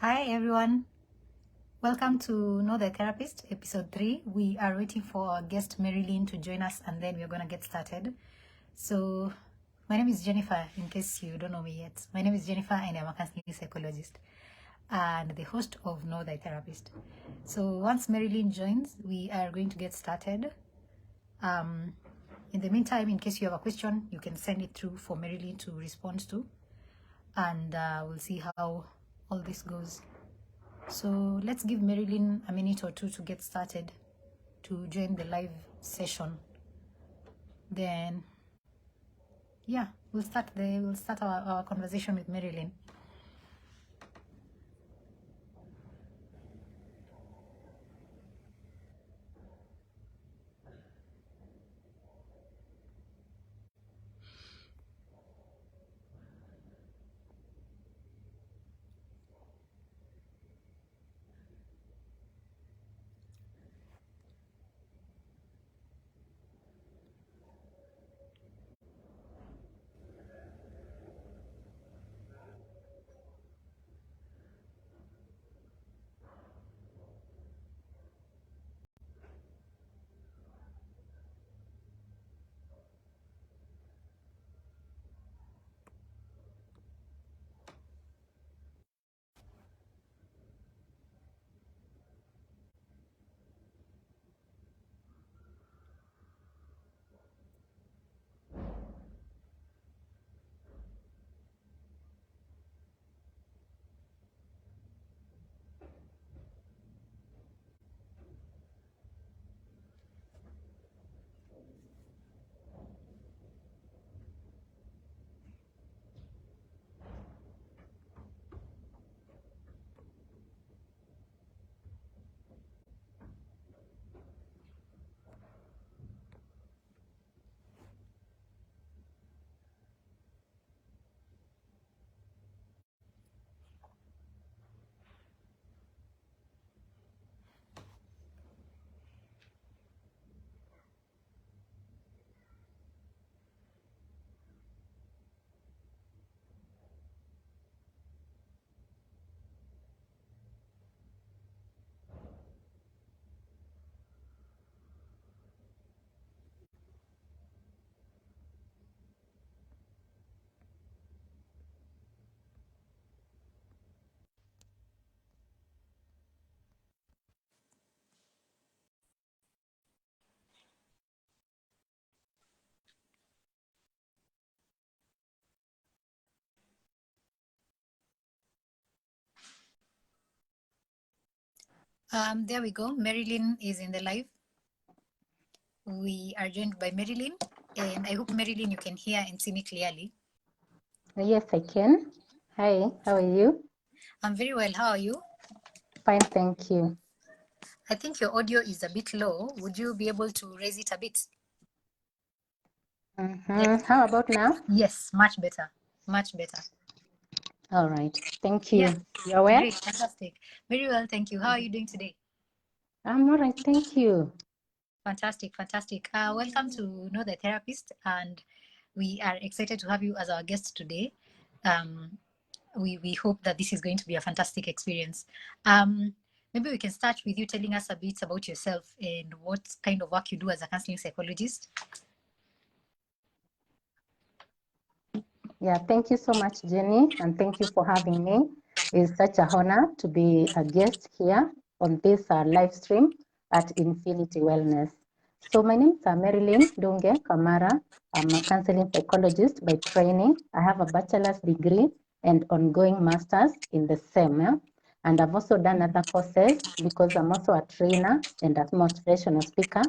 Hi everyone, welcome to Know the Therapist, episode 3. We are waiting for our guest Marilyn to join us and then we're going to get started. So, my name is Jennifer, in case you don't know me yet. My name is Jennifer and I'm a counseling psychologist and the host of Know the Therapist. So, once Marilyn joins, we are going to get started. In the meantime, in case you have a question, you can send it through for Marilyn to respond to, and we'll see how all this goes. So let's give Marilyn a minute or two to get started to join the live session. Then, yeah, we'll start our conversation with Marilyn. There we go. Marilyn is in the live. We are joined by Marilyn, and I hope, Marilyn, you can hear and see me clearly. Yes, I can. Hi, how are you? I'm very well. How are you? Fine, thank you. I think your audio is a bit low. Would you be able to raise it a bit? Yes. How about now? Yes, much better. Much better. All right, thank you. Yeah. You're well? Great, fantastic. Very well, thank you. How are you doing today? I'm all right, thank you. Fantastic, fantastic. Welcome to Know the Therapist, and we are excited to have you as our guest today. We hope that this is going to be a fantastic experience. Maybe we can start with you telling us a bit about yourself and what kind of work you do as a counseling psychologist. Yeah, thank you so much, Jenny, and thank you for having me. It's such an honor to be a guest here on this live stream at Infinity Wellness. So my name is Marilyn Ndunge Kamara. I'm a counseling psychologist by training. I have a bachelor's degree and ongoing master's in the same. And I've also done other courses because I'm also a trainer and a motivational speaker.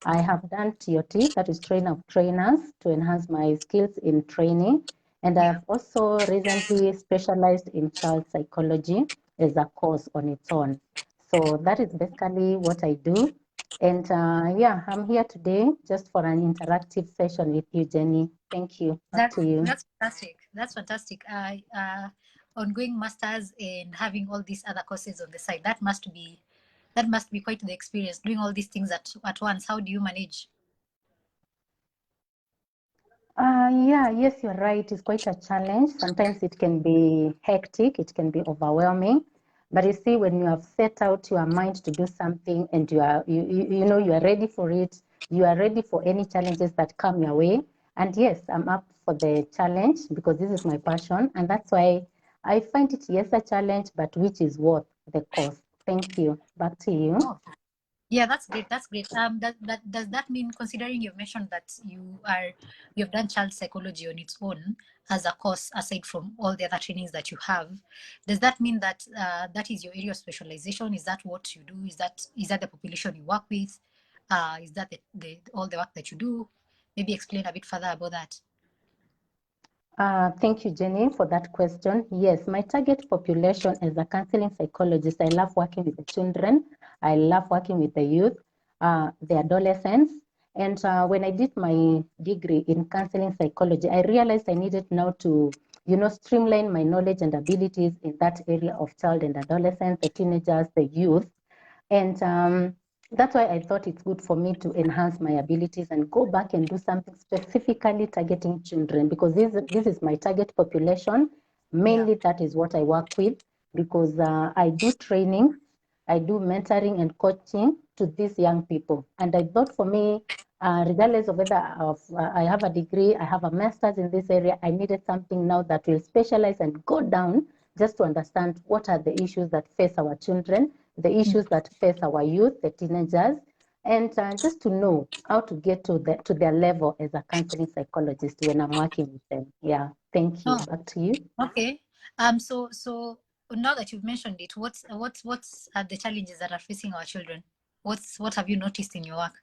I have done TOT, that is trainer of trainers, to enhance my skills in training. And I've also recently specialized in child psychology as a course on its own. So that is basically what I do. And yeah, I'm here today just for an interactive session with you, Jenny. Thank you. Back to you. That's fantastic. That's fantastic. Ongoing masters and having all these other courses on the side. That must be quite the experience, doing all these things at once. How do you manage? Yes, you're right. It's quite a challenge. Sometimes it can be hectic, it can be overwhelming, But you see, when you have set out your mind to do something and you are ready for it, you are ready for any challenges that come your way. And yes, I'm up for the challenge because this is my passion, and that's why I find it, yes, a challenge, but which is worth the cost. Thank you. Back to you. Oh, yeah, that's great. That's great. Does that mean, considering you've mentioned that you've done child psychology on its own as a course aside from all the other trainings that you have, does that mean that that is your area of specialization? Is that what you do? Is that the population you work with? Is that the all the work that you do? Maybe explain a bit further about that. Thank you, Jenny, for that question. Yes, my target population as a counseling psychologist, I love working with the children. I love working with the youth, the adolescents. And when I did my degree in counseling psychology, I realized I needed now to, streamline my knowledge and abilities in that area of child and adolescents, the teenagers, the youth. And that's why I thought it's good for me to enhance my abilities and go back and do something specifically targeting children, because this is my target population. Mainly, that is what I work with, because I do training, I do mentoring and coaching to these young people. And I thought for me, regardless of whether I have a degree, I have a master's in this area, I needed something now that will specialize and go down just to understand what are the issues that face our children, the issues that face our youth, the teenagers, and just to know how to get to their level as a counseling psychologist when I'm working with them. Yeah, thank you. Oh, Back to you. okay. So now that you've mentioned it, what's the challenges that are facing our children? What have you noticed in your work?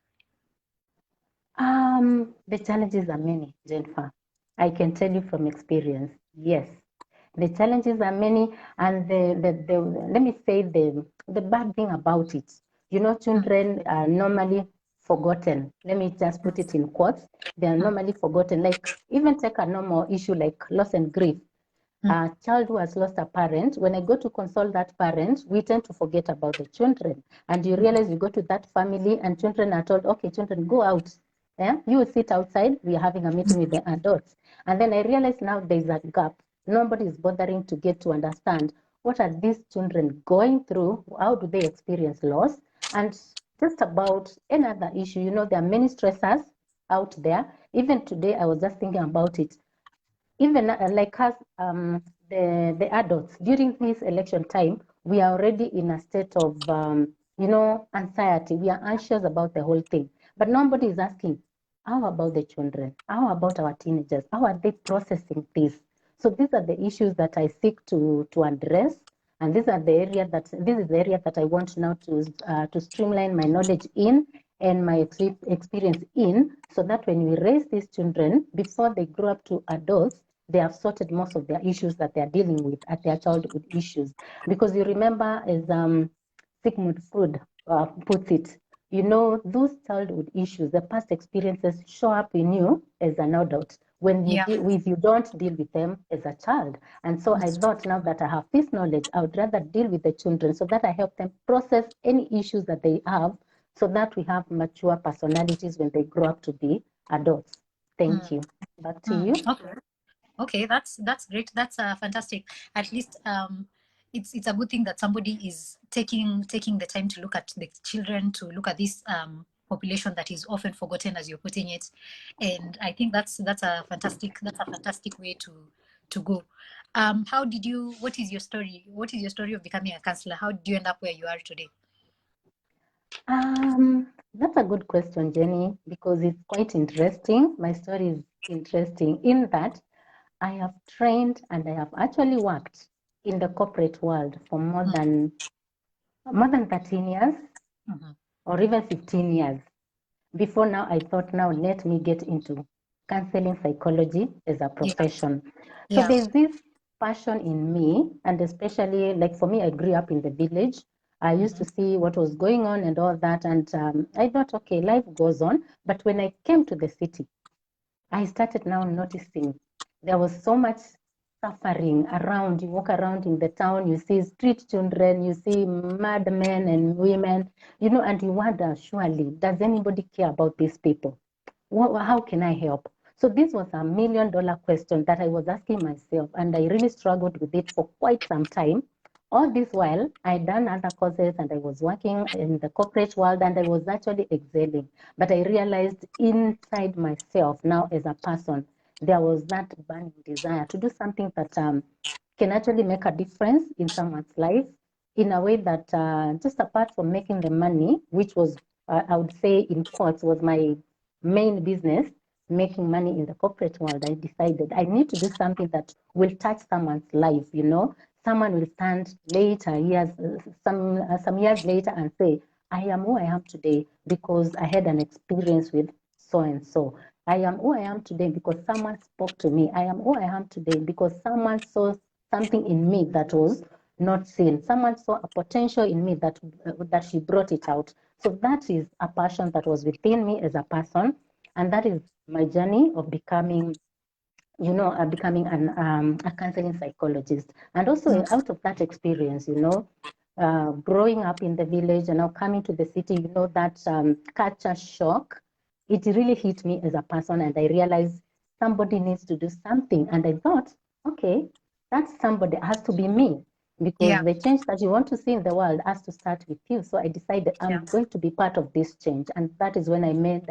The challenges are many, Jennifer. I can tell you from experience. Yes, the challenges are many, and let me say the bad thing about it. Children are normally forgotten. Let me just put it in quotes. They are normally forgotten. Like, even take a normal issue like loss and grief. A child who has lost a parent, when I go to console that parent, we tend to forget about the children. And you realize you go to that family and children are told, okay, children, go out. Yeah? You will sit outside, we are having a meeting with the adults. And then I realize now there's a gap. Nobody is bothering to get to understand what are these children going through, how do they experience loss, and just about another issue. There are many stressors out there. Even today, I was just thinking about it. Even like us, the adults, during this election time, we are already in a state of, anxiety. We are anxious about the whole thing. But nobody is asking, how about the children? How about our teenagers? How are they processing this? So these are the issues that I seek to address. And this is the area that I want now to streamline my knowledge in and my experience in, so that when we raise these children, before they grow up to adults, they have sorted most of their issues that they are dealing with at their childhood issues. Because you remember, as Sigmund Freud puts it, those childhood issues, the past experiences show up in you as an adult when Yeah. you don't deal with them as a child. And so I thought, now that I have this knowledge, I would rather deal with the children so that I help them process any issues that they have, so that we have mature personalities when they grow up to be adults. Thank you. Back to you. Okay, that's great. That's fantastic. At least it's a good thing that somebody is taking the time to look at the children, to look at this population that is often forgotten, as you're putting it. And I think that's a fantastic way to go. What is your story? What is your story of becoming a counselor? How did you end up where you are today? That's a good question, Jenny, because it's quite interesting. My story is interesting in that I have trained and I have actually worked in the corporate world for more than 13 years, or even 15 years. Before now, I thought, now let me get into counseling psychology as a profession. So Yeah. there's this passion in me, and especially, like, for me, I grew up in the village. I used to see what was going on and all that, and I thought, okay, life goes on. But when I came to the city, I started now noticing there was so much suffering around. You walk around in the town, you see street children, you see mad men and women, and you wonder, surely, does anybody care about these people? How can I help? So this was $1 million question that I was asking myself, and I really struggled with it for quite some time. all this while, I'd done other courses and I was working in the corporate world and I was actually excelling. But I realized inside myself now as a person, there was that burning desire to do something that can actually make a difference in someone's life in a way that just apart from making the money, which was, I would say in quotes, was my main business, making money in the corporate world, I decided I need to do something that will touch someone's life, you know. Someone will stand later, years, some years later and say, I am who I am today because I had an experience with so and so. I am who I am today because someone spoke to me. I am who I am today because someone saw something in me that was not seen. Someone saw a potential in me that she brought it out. So that is a passion that was within me as a person, and that is my journey of becoming, you know, becoming a counseling psychologist. And also out of that experience, you know, growing up in the village and now coming to the city, you know, that culture shock, it really hit me as a person, and I realized somebody needs to do something. And I thought, okay, that somebody has to be me, because Yeah. the change that you want to see in the world has to start with you. So I decided Yeah. I'm going to be part of this change. And that is when I made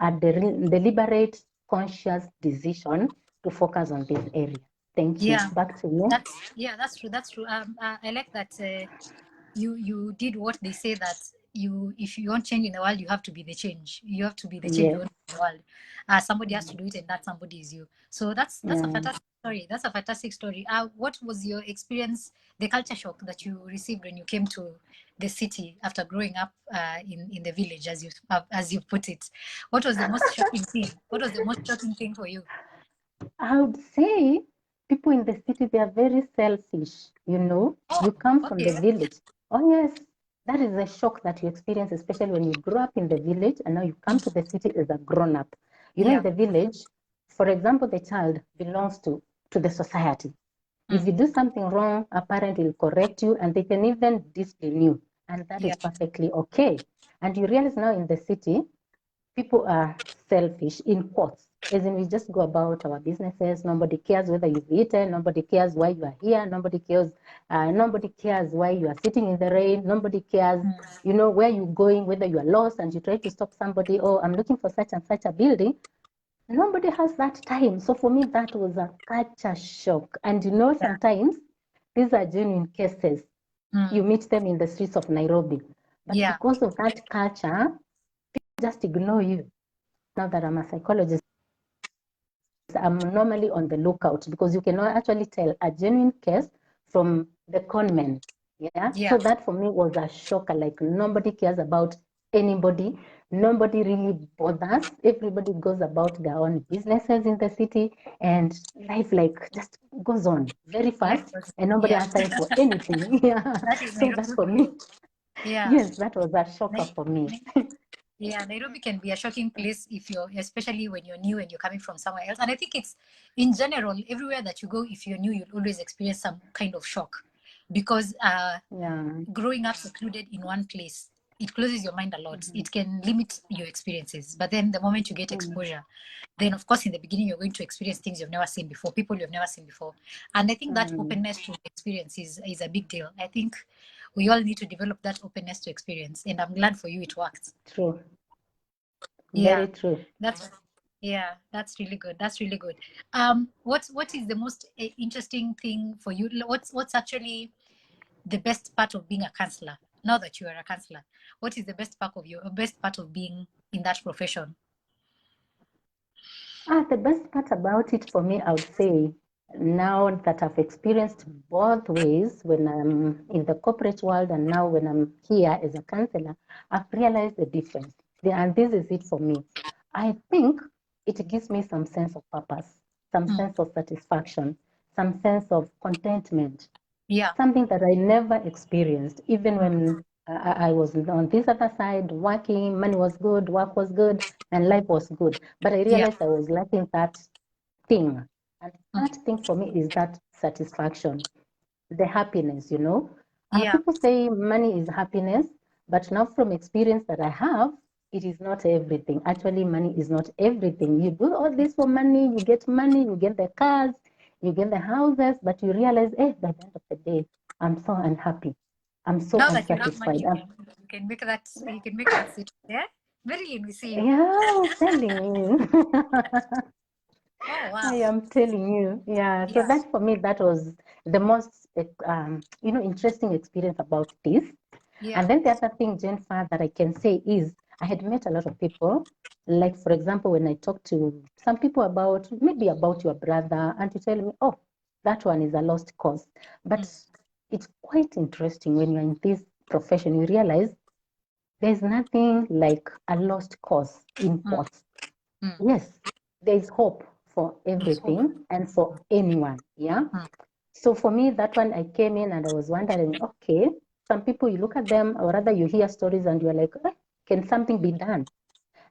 a deliberate, conscious decision to focus on this area. Thank you. Yeah. Back to you. That's true. That's true. I like that. You did what they say, that you, if you want change in the world, you have to be the change. You have to be the change you Yes. want in the world. Somebody has to do it, and that somebody is you. So that's a Yeah. fantastic story. That's a fantastic story. What was your experience, the culture shock that you received when you came to the city after growing up in the village, as you put it? What was the most shocking thing? What was the most shocking thing for you? I would say people in the city, they are very selfish. You know, you come from the Okay. village. Oh, yes, that is a shock that you experience, especially when you grew up in the village and now you come to the city as a grown up. You know, in Yeah. the village, for example, the child belongs to the society. If Mm. you do something wrong, a parent will correct you and they can even discipline you. And that Yeah. is perfectly okay. And you realize now in the city, people are selfish in quotes. As in, we just go about our businesses. Nobody cares whether you've eaten. Nobody cares why you are here. Nobody cares. Nobody cares why you are sitting in the rain. Nobody cares, Mm. you know, where you're going, whether you are lost and you try to stop somebody. Oh, I'm looking for such and such a building. Nobody has that time. So for me, that was a culture shock. And you know, Yeah. sometimes these are genuine cases. You Mm. meet them in the streets of Nairobi. But Yeah. because of that culture, just ignore you. Now that I'm a psychologist, I'm normally on the lookout because you cannot actually tell a genuine case from the con men. Yeah. Yeah. So that for me was a shocker. Like nobody cares about anybody. Nobody really bothers. Everybody goes about their own businesses in the city, and life like just goes on very Life fast, was, and nobody yeah. has time for anything. Yeah. That is So that Nairobi for for you. me, Yeah. yes, that was a shocker Nai- for me. Nai- yeah, Nairobi can be a shocking place if you're, especially when you're new and you're coming from somewhere else. And I think it's, in general, everywhere that you go, if you're new, you'll always experience some kind of shock, because Yeah. growing up secluded in one place, it closes your mind a lot. Mhm. It can limit your experiences. But then the moment you get Mhm. exposure, then of course in the beginning you're going to experience things you've never seen before, people you've never seen before. And I think that Mm. openness to experience is a big deal. I think we all need to develop that openness to experience. And I'm glad for you it worked. True. Yeah. Very true. That's yeah, that's really good. That's really good. What is the most interesting thing for you? What's actually the best part of being a counselor? Now that you are a counselor, what is the best part of being in that profession? The best part about it for me, I would say, now that I've experienced both ways, when I'm in the corporate world and now when I'm here as a counselor, I've realized the difference. And this is it for me. I think it gives me some sense of purpose, some Mm. sense of satisfaction, some sense of contentment, Yeah. something that I never experienced, even Mm. when I was on this other side working, money was good, work was good, and life was good. But I Yeah. realized I was lacking that thing. And Mm. that thing for me is that satisfaction, the happiness, you know. Yeah. People say money is happiness, but now from experience that I have, it is not everything. Actually, money is not everything. You do all this for money, you get the cars, you get the houses, but you realize, by the end of the day, I'm so unhappy. I'm so Now that you have money, unsatisfied. you can make that statement. Yeah, Marilyn, we see you. Yeah, I'm telling you. Oh I wow. am telling you. Yeah. So Yeah. that for me, that was the most, interesting experience about this. Yeah. And then the other thing, Jennifer, that I can say is I had met a lot of people. Like, for example, when I talk to some people about maybe about your brother, and you tell me, oh, that one is a lost cause. But it's quite interesting when you're in this profession, you realize there's nothing like a lost cause in Mm. quotes. Mm. Yes, there's hope for There's hope. everything and for anyone. Yeah. Mm. So for me, that one, I came in and I was wondering, okay, some people you look at them, or rather you hear stories and you're like, can something be done?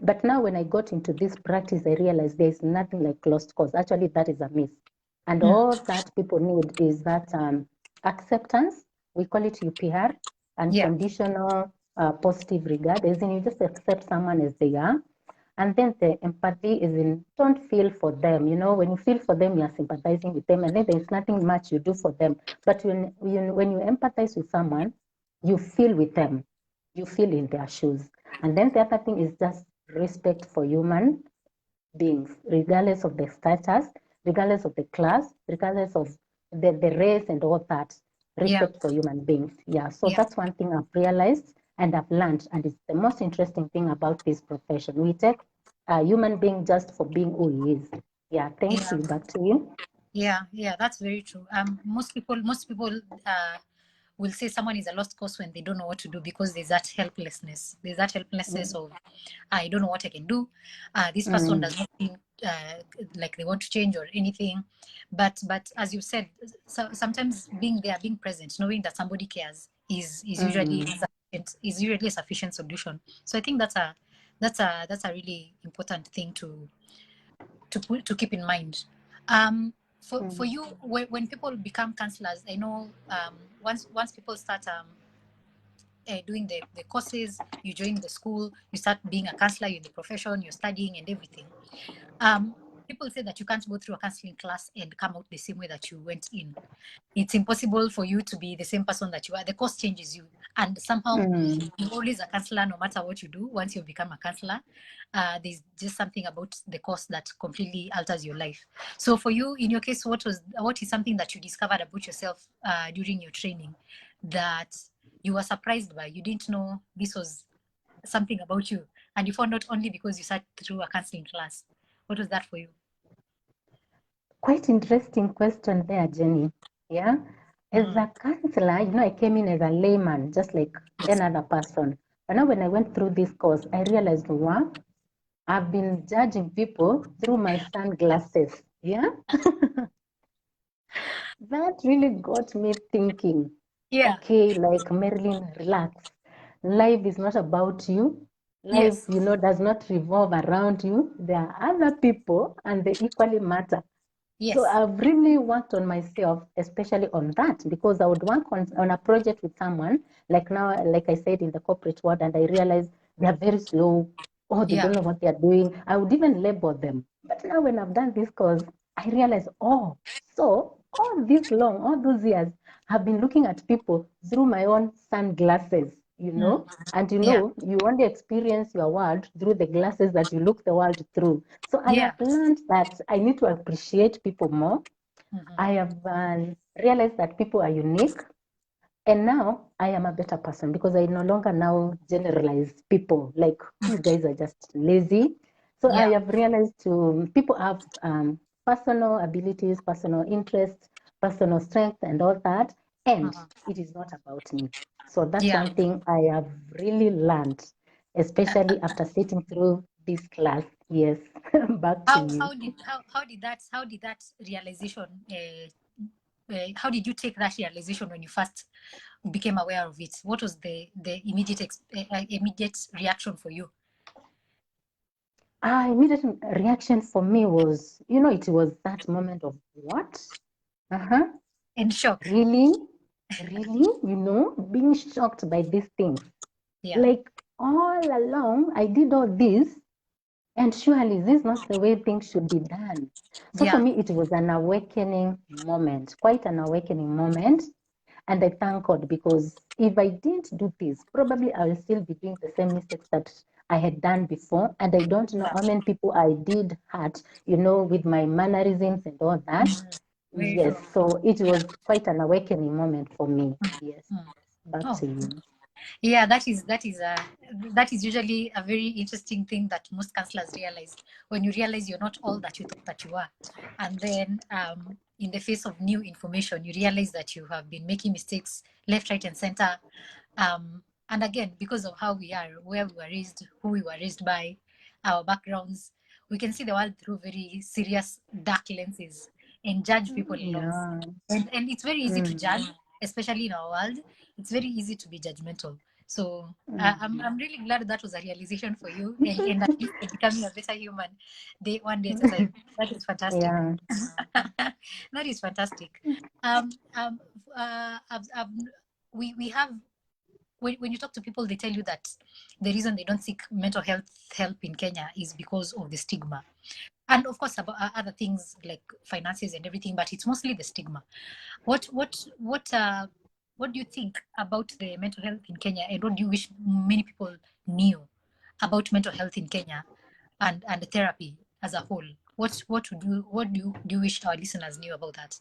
But now when I got into this practice, I realized there's nothing like lost cause. Actually, that is a myth. And Mm. all that people need is that acceptance. We call it UPR, Yeah. unconditional positive regard. As in, you just accept someone as they are. And then the empathy is in don't feel for them. You know, when you feel for them, you're sympathizing with them, and then there's nothing much you do for them. But when you empathize with someone, you feel with them, you feel in their shoes. And then the other thing is just respect for human beings, regardless of the status, regardless of the class, regardless of the race and all that. Yeah. Respect for human beings. Yeah. So Yeah. that's one thing I've realized and I've learned. And it's the most interesting thing about this profession. We take a human being just for being who he is. Yeah. Thank Yeah. you. Back to you. Yeah. Yeah. That's very true. Most people will say someone is a lost cause when they don't know what to do, because there's that helplessness. There's that helplessness Mm, of I don't know what I can do. This person mm, does not seem like they want to change or anything. But as you said, sometimes being there, being present, knowing that somebody cares is usually mm, sufficient, is usually a sufficient solution. So I think that's a really important thing to keep in mind. For mm, you, when people become counselors, I know once people start doing the courses, you join the school, you start being a counselor, you're in the profession, you're studying and everything. Um, People say that you can't go through a counseling class and come out the same way that you went in. It's impossible for you to be the same person that you are. The course changes you, and somehow mm. you're always a counselor no matter what you do. Once you've become a counselor, there's just something about the course that completely alters your life. So for you, in your case, what is something that you discovered about yourself during your training that you were surprised by? You didn't know this was something about you, and you found out only because you sat through a counseling class. What was that for you? Quite interesting question there, Jenny. Yeah. As Mm-hmm. a counselor, I came in as a layman, just like another person. But now when I went through this course, I realized, wow, I've been judging people through my sunglasses. Yeah. That really got me thinking, Yeah. okay, like Marilyn, relax. Life is not about you. Life, Yes. does not revolve around you. There are other people and they equally matter. So Yes. I've really worked on myself, especially on that, because I would work on a project with someone, like now, like I said, in the corporate world, and I realized they are very slow, or they Yeah. don't know what they are doing. I would even label them. But now when I've done this course, I realize, oh, so all those years, I've been looking at people through my own sunglasses. Mm. And Yeah. you only experience your world through the glasses that you look the world through. So I Yeah. have learned that I need to appreciate people more. Mm-hmm. I have realized that people are unique. And now I am a better person because I no longer now generalize people like you guys are just lazy. So I Yeah. have realized people have personal abilities, personal interests, personal strength, and all that. And Mm-hmm. it is not about me. So that's Yeah. one thing I have really learned, especially after sitting through this class. Yes, back to How you. how did how did that realization how did you take that realization when you first became aware of it? What was the immediate reaction for you? Immediate reaction for me was, it was that moment of what? Uh-huh. In shock. Really? Really? Being shocked by these things. Yeah. Like all along, I did all this, and surely this is not the way things should be done. So for Yeah. me, it was an awakening moment, quite an awakening moment. And I thank God, because if I didn't do this, probably I will still be doing the same mistakes that I had done before. And I don't know how many people I did hurt, with my mannerisms and all that. Very Yes, true. so it was quite an awakening moment for me. Yes, back Oh, to you. yeah, that is usually a very interesting thing that most counselors realize, when you realize you're not all that you thought that you are, and then in the face of new information, you realize that you have been making mistakes left, right, and center. And again, because of how we are, where we were raised, who we were raised by, our backgrounds, we can see the world through very serious, dark lenses and judge people a lot. Yeah. And it's very easy to judge, especially in our world. It's very easy to be judgmental. So I'm really glad that was a realization for you, and at least you're becoming a better human one day at a time. That is fantastic. Yeah. That is fantastic. Um, um, we have, when you talk to people, they tell you that the reason they don't seek mental health help in Kenya is because of the stigma, and of course about other things like finances and everything, but it's mostly the stigma. What do you think about the mental health in Kenya, and what do you wish many people knew about mental health in Kenya, and the therapy as a whole? What do you wish our listeners knew about that?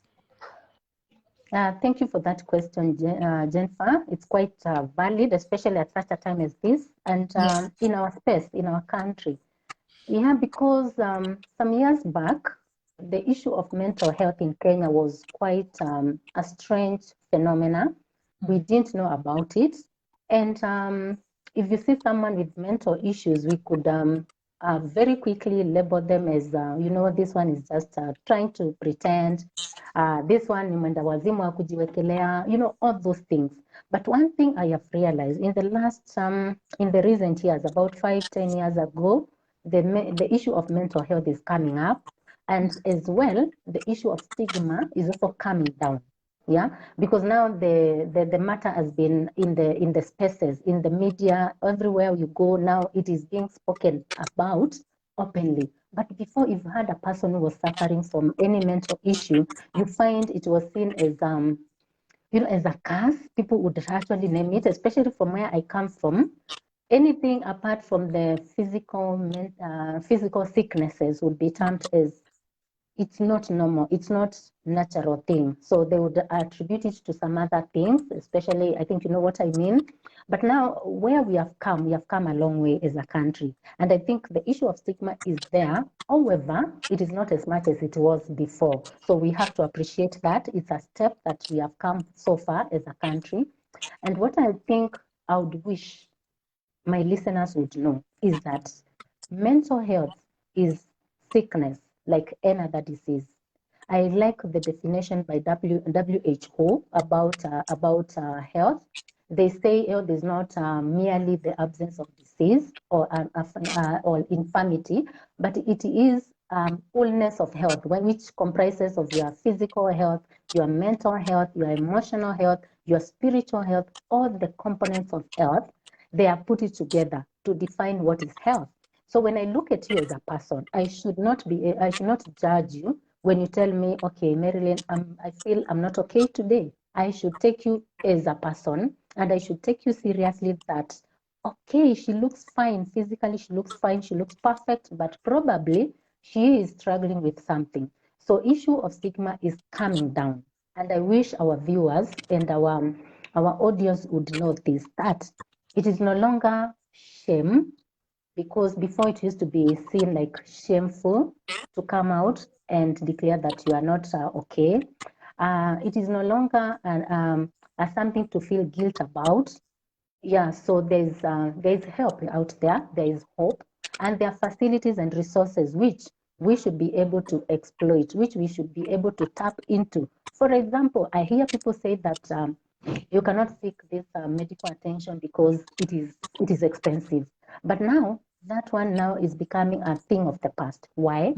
Thank you for that question, Jennifer. It's quite valid, especially at such a time as this, and Yes. in our space, in our country. Yeah, because some years back, the issue of mental health in Kenya was quite a strange phenomena. We didn't know about it. And if you see someone with mental issues, we could very quickly label them as, this one is just trying to pretend. This one ni mwenda wazimu wa kujiwekelea, all those things. But one thing I have realized in the recent years, about 5-10 years ago, the issue of mental health is coming up, and as well the issue of stigma is also coming down. Yeah, because now the matter has been in the spaces, in the media, everywhere you go now, it is being spoken about openly. But before, if you had a person who was suffering from any mental issue, you find it was seen as as a curse. People would actually name it, especially from where I come from. Anything apart from the physical sicknesses would be termed as, it's not normal, it's not natural thing. So they would attribute it to some other things, especially, I think you know what I mean. But now where we have come a long way as a country. And I think the issue of stigma is there. However, it is not as much as it was before. So we have to appreciate that. It's a step that we have come so far as a country. And what I think I would wish my listeners would know is that mental health is sickness like any other disease. I like the definition by WHO about health. They say health is not merely the absence of disease or infirmity, but it is wholeness of health, which comprises of your physical health, your mental health, your emotional health, your spiritual health, all the components of health. They are put it together to define what is health. So when I look at you as a person, I should not judge you when you tell me, okay, Marilyn, I feel I'm not okay today. I should take you as a person, and I should take you seriously that, okay, she looks fine physically, she looks fine, she looks perfect, but probably she is struggling with something. So issue of stigma is coming down. And I wish our viewers and our audience would know this, that it is no longer shame, because before it used to be seen like shameful to come out and declare that you are not okay. It is no longer something to feel guilt about. Yeah, so there's help out there, there is hope, and there are facilities and resources which we should be able to exploit, which we should be able to tap into. For example, I hear people say that you cannot seek this medical attention because it is expensive. But now that one now is becoming a thing of the past. Why?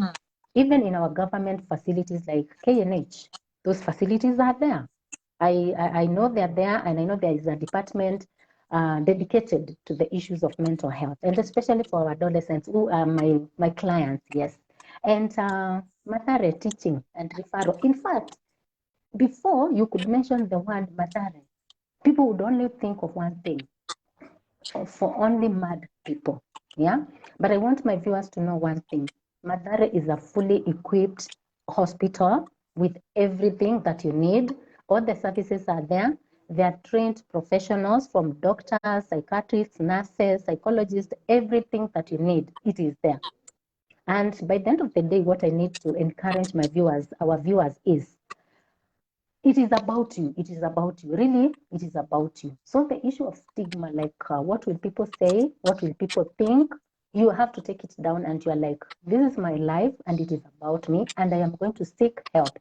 Even in our government facilities like KNH, those facilities are there. I know they're there, and I know there is a department dedicated to the issues of mental health, and especially for our adolescents who are my clients, yes. And Mathare teaching and referral. In fact, before you could mention the word madare, people would only think of one thing, for only mad people. Yeah. But I want my viewers to know one thing. Madare is a fully equipped hospital with everything that you need. All the services are there. They are trained professionals from doctors, psychiatrists, nurses, psychologists, everything that you need, it is there. And by the end of the day, what I need to encourage my viewers, our viewers, is it is about you. It is about you. Really, it is about you. So the issue of stigma, like what will people say? What will people think? You have to take it down and you're like, this is my life and it is about me and I am going to seek help.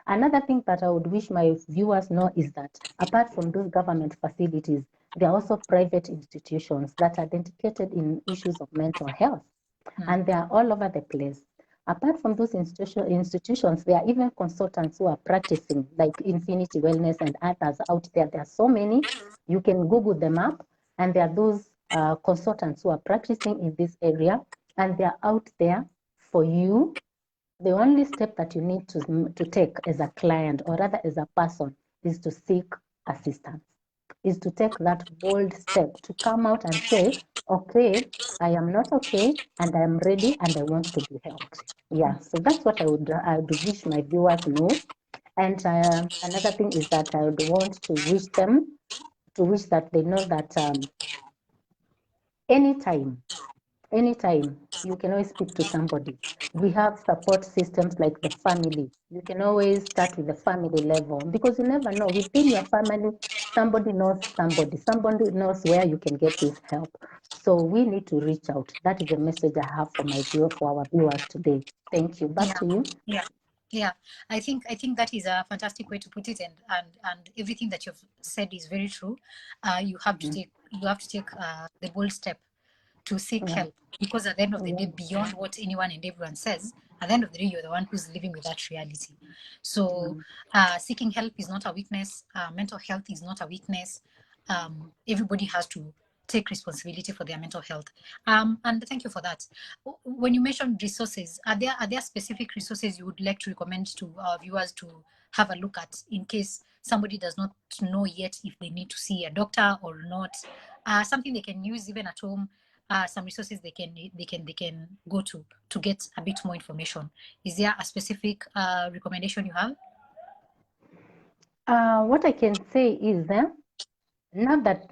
Another thing that I would wish my viewers know is that apart from those government facilities, there are also private institutions that are dedicated in issues of mental health, and they are all over the place. Apart from those institutions, there are even consultants who are practicing, like Infinity Wellness and others out there. There are so many. You can Google them up, and there are those consultants who are practicing in this area, and they are out there for you. The only step that you need to take as a client, or rather as a person, is to seek assistance, is to take that bold step to come out and say, okay, I am not okay, and I am ready, and I want to be helped. Yeah, so that's what I would wish my viewers know. And another thing is that I would want to wish them to wish that they know that anytime you can always speak to somebody. We have support systems like the family. You can always start with the family level, because you never know, within your family somebody knows where you can get this help. So we need to reach out. That is the message I have for our viewers today. Thank you. Back to you. Yeah, I think that is a fantastic way to put it, and everything that you've said is very true. You have to take the bold step to seek help, because at the end of the day, beyond what anyone and everyone says, at the end of the day, you're the one who's living with that reality. So seeking help is not a weakness. Mental health is not a weakness. Everybody has to take responsibility for their mental health. And thank you for that. When you mentioned resources, are there specific resources you would like to recommend to our viewers to have a look at, in case somebody does not know yet if they need to see a doctor or not? Something they can use even at home. Some resources they can go to get a bit more information. Is there a specific recommendation you have? What I can say is now that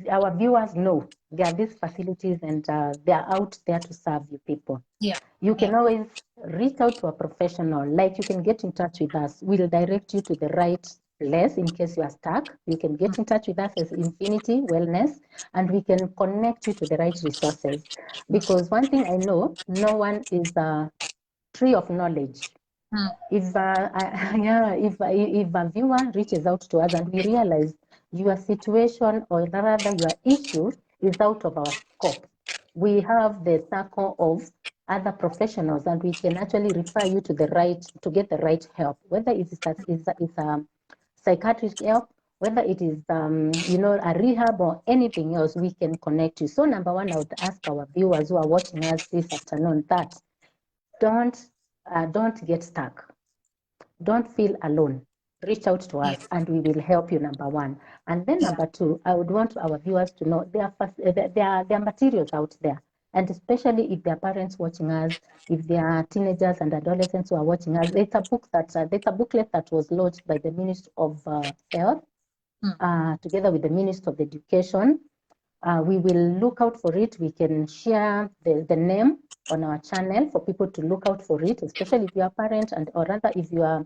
our viewers know there are these facilities and they are out there to serve you people. Yeah. You can always reach out to a professional. Like, you can get in touch with us. We'll direct you to the right place in case you are stuck. You can get in touch with us as Infinity Wellness, and we can connect you to the right resources. Because one thing I know, no one is a tree of knowledge. If if a viewer reaches out to us and we realize your situation, or rather your issue, is out of our scope, we have the circle of other professionals, and we can actually refer you to get the right help, whether it's a psychiatric help, whether it is a rehab or anything else. We can connect you. So number one, I would ask our viewers who are watching us this afternoon that don't get stuck. Don't feel alone. Reach out to us and we will help you, number one. And then number two, I would want our viewers to know there are materials out there. And especially if there are parents watching us, if there are teenagers and adolescents who are watching us, there's a booklet that was launched by the Ministry of Health, together with the Ministry of Education. We will look out for it. We can share the name on our channel for people to look out for it, especially if you are a parent, or rather if you are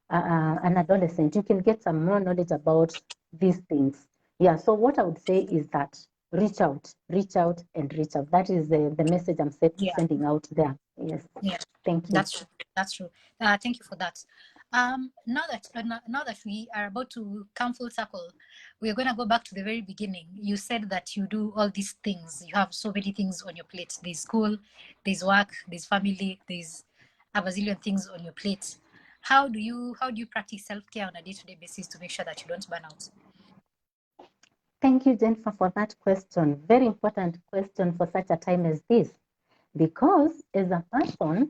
an adolescent. You can get some more knowledge about these things. Yeah, so what I would say is that reach out, and reach out. That is the message I'm sending out there. Yes. Yeah, thank you. That's true. Thank you for that. Now that we are about to come full circle, we're going to go back to the very beginning. You said that you do all these things. You have so many things on your plate. There's school, there's work, there's family, there's a bazillion things on your plate. How do you practice self-care on a day-to-day basis to make sure that you don't burn out? Thank you, Jennifer, for that question. Very important question for such a time as this. Because as a person,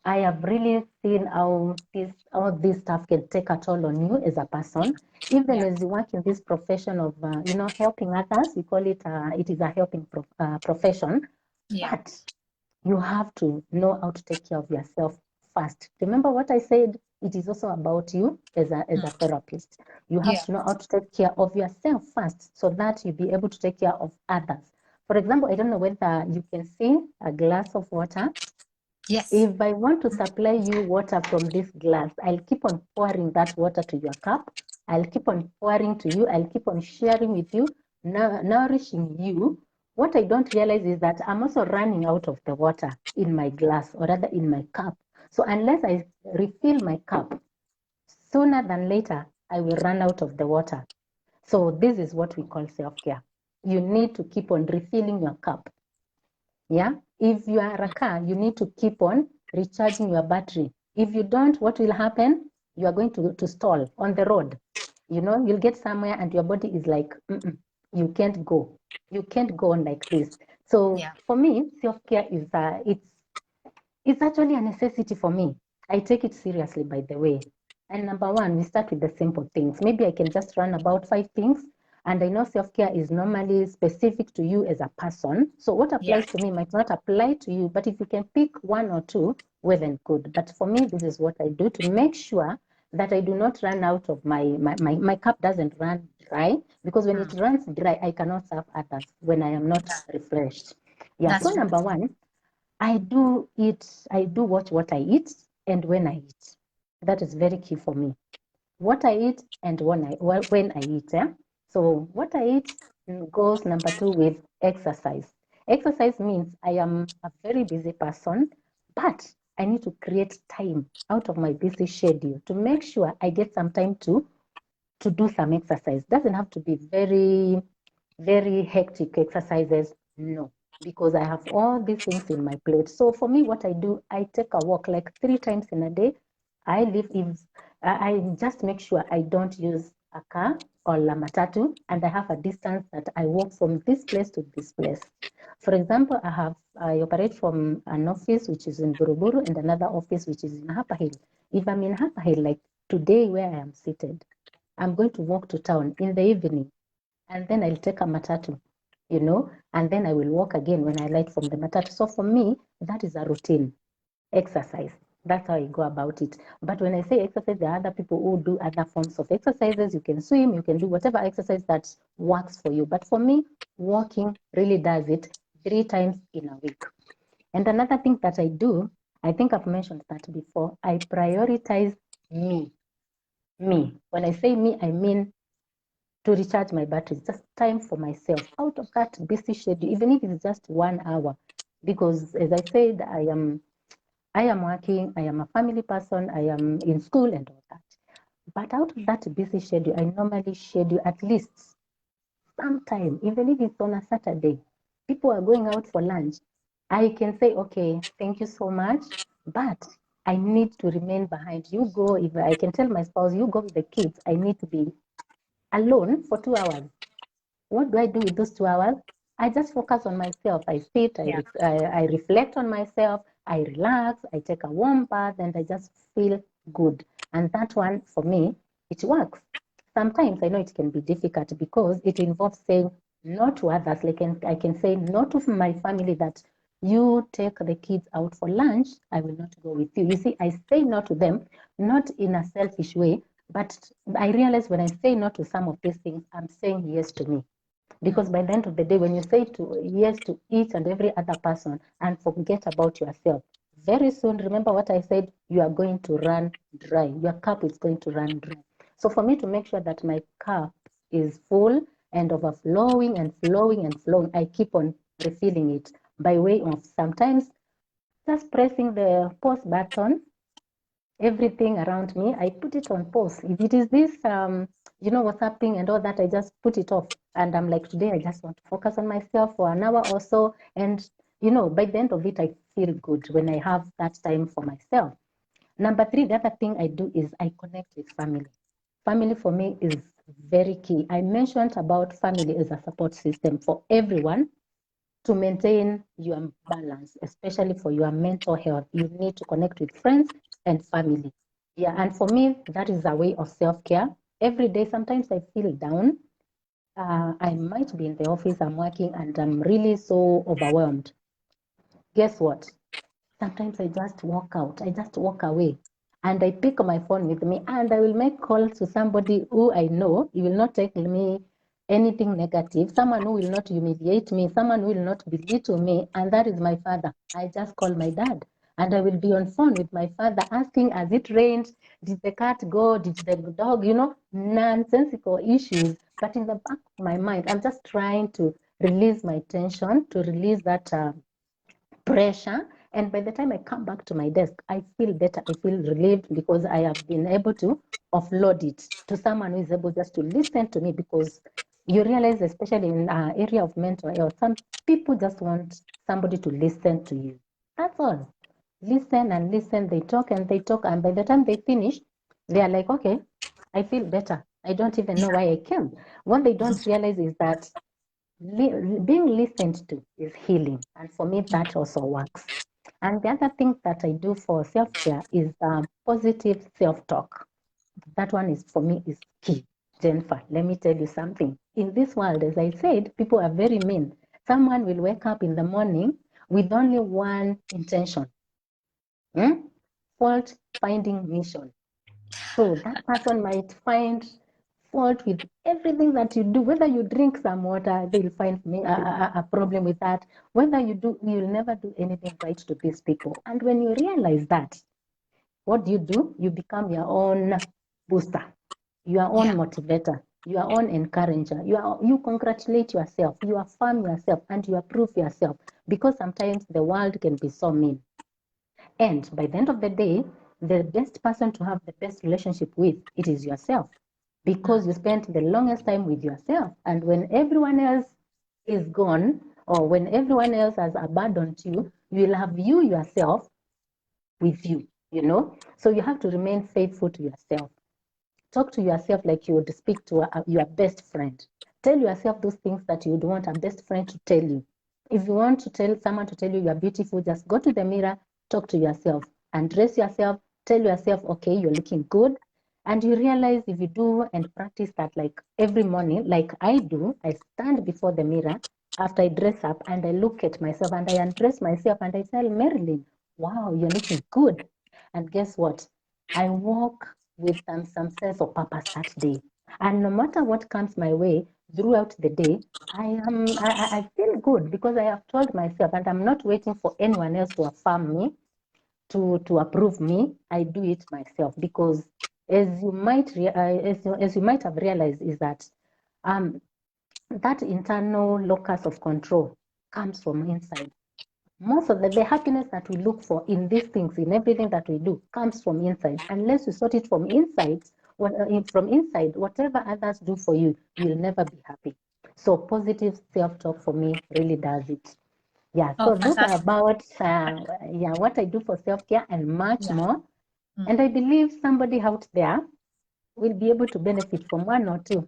I have really seen how this stuff can take a toll on you as a person, even as you work in this profession of, helping others. We call it, it is a helping profession, but you have to know how to take care of yourself first. Remember what I said? It is also about you as a therapist. You have to know how to take care of yourself first so that you'll be able to take care of others. For example, I don't know whether you can see a glass of water. Yes. If I want to supply you water from this glass, I'll keep on pouring that water to your cup. I'll keep on pouring to you. I'll keep on sharing with you, nourishing you. What I don't realize is that I'm also running out of the water in my glass, or rather in my cup. So unless I refill my cup, sooner than later, I will run out of the water. So this is what we call self-care. You need to keep on refilling your cup. Yeah, if you are a car, you need to keep on recharging your battery. If you don't, what will happen? You are going to stall on the road. You'll get somewhere and your body is like, you can't go. You can't go on like this. So for me, self-care is it's actually a necessity for me. I take it seriously, by the way. And number one, we start with the simple things. Maybe I can just run about 5 things. And I know self-care is normally specific to you as a person. So what applies to me might not apply to you, but if you can pick 1 or 2, well and good. But for me, this is what I do to make sure that I do not run out of my cup doesn't run dry, because when it runs dry, I cannot serve others when I am not refreshed. Yeah, so number one, I do watch what I eat and when I eat. That is very key for me. What I eat and when I eat. So what I eat goes number 2 with exercise. Exercise means I am a very busy person, but I need to create time out of my busy schedule to make sure I get some time to do some exercise. Doesn't have to be very, very hectic exercises. No, because I have all these things in my plate. So for me, what I do, I take a walk like 3 times in a day. I just make sure I don't use a car or la matatu, and I have a distance that I walk from this place to this place. For example, I operate from an office which is in Buruburu and another office which is in Upper Hill. If I'm in Upper Hill, like today where I am seated, I'm going to walk to town in the evening, and then I'll take a matatu, and then I will walk again when I light from the matatu. So for me, that is a routine exercise. That's how I go about it. But when I say exercise, there are other people who do other forms of exercises. You can swim, you can do whatever exercise that works for you. But for me, walking really does it 3 times in a week. And another thing that I do, I think I've mentioned that before, I prioritize me. Me. When I say me, I mean to recharge my batteries, just time for myself out of that busy schedule, even if it's just 1 hour. Because as I said, I am working, I am a family person, I am in school and all that. But out of that busy schedule, I normally schedule at least some time, even if it's on a Saturday. People are going out for lunch. I can say, okay, thank you so much, but I need to remain behind. You go, if I can tell my spouse, you go with the kids, I need to be alone for 2 hours. What do I do with those 2 hours? I just focus on myself. I sit, I reflect on myself, I relax, I take a warm bath, and I just feel good. And that one, for me, it works. Sometimes I know it can be difficult because it involves saying no to others. Like I can say no to my family that you take the kids out for lunch, I will not go with you. You see, I say no to them, not in a selfish way, but I realize when I say no to some of these things, I'm saying yes to me. Because by the end of the day, when you say yes to each and every other person and forget about yourself, very soon, remember what I said, you are going to run dry. Your cup is going to run dry. So for me to make sure that my cup is full and overflowing and flowing and flowing, I keep on refilling it by way of sometimes just pressing the pause button. Everything around me, I put it on pause. If it is this, WhatsApping and all that, I just put it off. And I'm like, today, I just want to focus on myself for an hour or so. And, by the end of it, I feel good when I have that time for myself. Number 3, the other thing I do is I connect with family. Family for me is very key. I mentioned about family as a support system for everyone to maintain your balance, especially for your mental health. You need to connect with friends and family. Yeah, and for me, that is a way of self-care. Every day, sometimes I feel down. I might be in the office, I'm working, and I'm really so overwhelmed. Guess what? Sometimes I just walk out, I just walk away, and I pick my phone with me, and I will make calls to somebody who I know. He will not take me anything negative, someone who will not humiliate me, someone who will not belittle me, and that is my father. I just call my dad, and I will be on phone with my father asking, has it rained? Did the cat go? Did the dog? Nonsensical issues. But in the back of my mind, I'm just trying to release my tension, to release that pressure. And by the time I come back to my desk, I feel better. I feel relieved because I have been able to offload it to someone who is able just to listen to me, because you realize, especially in area of mental health, some people just want somebody to listen to you. That's all. Listen and listen. They talk and they talk. And by the time they finish, they are like, okay, I feel better. I don't even know why I came. What they don't realize is that being listened to is healing, and for me that also works. And the other thing that I do for self-care is positive self-talk. That one is, for me, is key. Jennifer, let me tell you something. In this world, as I said, people are very mean. Someone will wake up in the morning with only one intention: fault finding mission. So that person might find fault with everything that you do. Whether you drink some water, they'll find a problem with that. Whether you'll never do anything right to these people. And when you realize that, what do? You become your own booster, your own motivator, your own encourager. You congratulate yourself, you affirm yourself, and you approve yourself, because sometimes the world can be so mean. And by the end of the day, the best person to have the best relationship with, it is yourself, because you spent the longest time with yourself. And when everyone else is gone, or when everyone else has abandoned you, you will have you yourself with you. So you have to remain faithful to yourself. Talk to yourself like you would speak to your best friend. Tell yourself those things that you would want a best friend to tell you. If you want to tell someone to tell you you're beautiful, just go to the mirror, talk to yourself, undress yourself, tell yourself, okay, you're looking good. And you realize, if you do and practice that, like every morning, like I do, I stand before the mirror after I dress up and I look at myself and I undress myself and I tell Marilyn, wow, you're looking good. And guess what? I walk with some sense of purpose that day. And no matter what comes my way throughout the day, I feel good, because I have told myself, and I'm not waiting for anyone else to affirm me, to approve me. I do it myself, because as you might as you might have realized, is that that internal locus of control comes from inside. Most of the happiness that we look for in these things, in everything that we do, comes from inside. Unless you sort it from inside, whatever others do for you, you'll never be happy. So positive self-talk for me really does it. Yeah, Oh, so those are fantastic. about what I do for self-care and much Yeah. more. And I believe somebody out there will be able to benefit from one or two.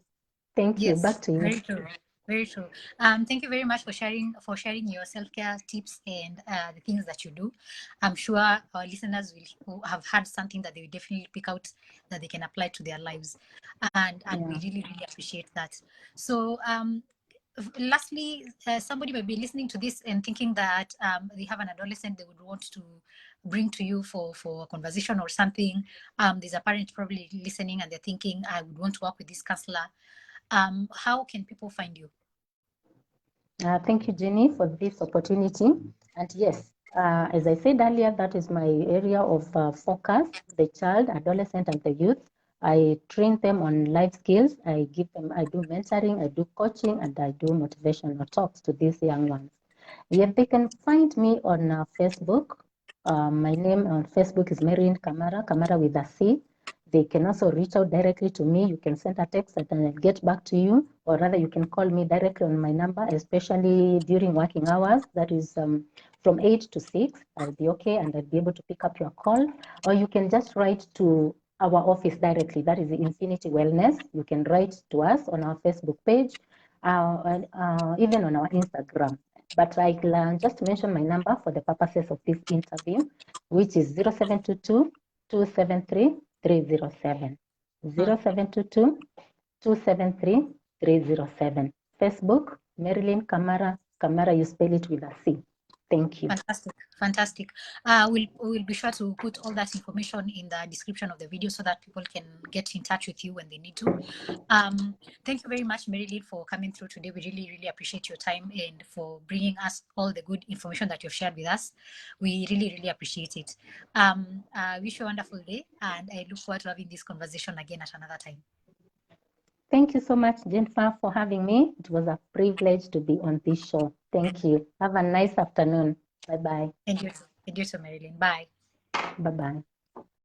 Thank you. Yes, Back to you. very true. Very true. Thank you very much for sharing your self-care tips and the things that you do. I'm sure our listeners will have had something that they will definitely pick out that they can apply to their lives, and we Yeah. really really appreciate that. So lastly, somebody may be listening to this and thinking that they have an adolescent they would want to bring to you for a conversation or something. There's a parent probably listening and they're thinking, I would want to work with this counselor. How can people find you? Thank you, Jenny, for this opportunity. And yes, as I said earlier, that is my area of focus: the child, adolescent, and the youth. I train them on life skills. I do mentoring, I do coaching, and I do motivational talks to these young ones. Yet they can find me on Facebook. My name on Facebook is Marilyn Kamara, Kamara with a C. They can also reach out directly to me. You can send a text and I'll get back to you, or rather you can call me directly on my number, especially during working hours. That is from 8 to 6. I'll be okay and I'll be able to pick up your call. Or you can just write to our office directly. That is Infinity Wellness. You can write to us on our Facebook page, even on our Instagram. but I'll just mention my number for the purposes of this interview, which is 0722 273 307. 0722 273 307. Facebook, Marilyn Kamara. Kamara, you spell it with a C. Thank you. Fantastic, fantastic. We'll be sure to put all that information in the description of the video so that people can get in touch with you when they need to. Thank you very much, Marilyn, for coming through today. We really, really appreciate your time and for bringing us all the good information that you've shared with us. We really, really appreciate it. I wish you a wonderful day, and I look forward to having this conversation again at another time. Thank you so much, Jennifer, for having me. It was a privilege to be on this show. Thank you. Have a nice afternoon. Bye-bye. And you too, Marilyn. Bye. Bye-bye.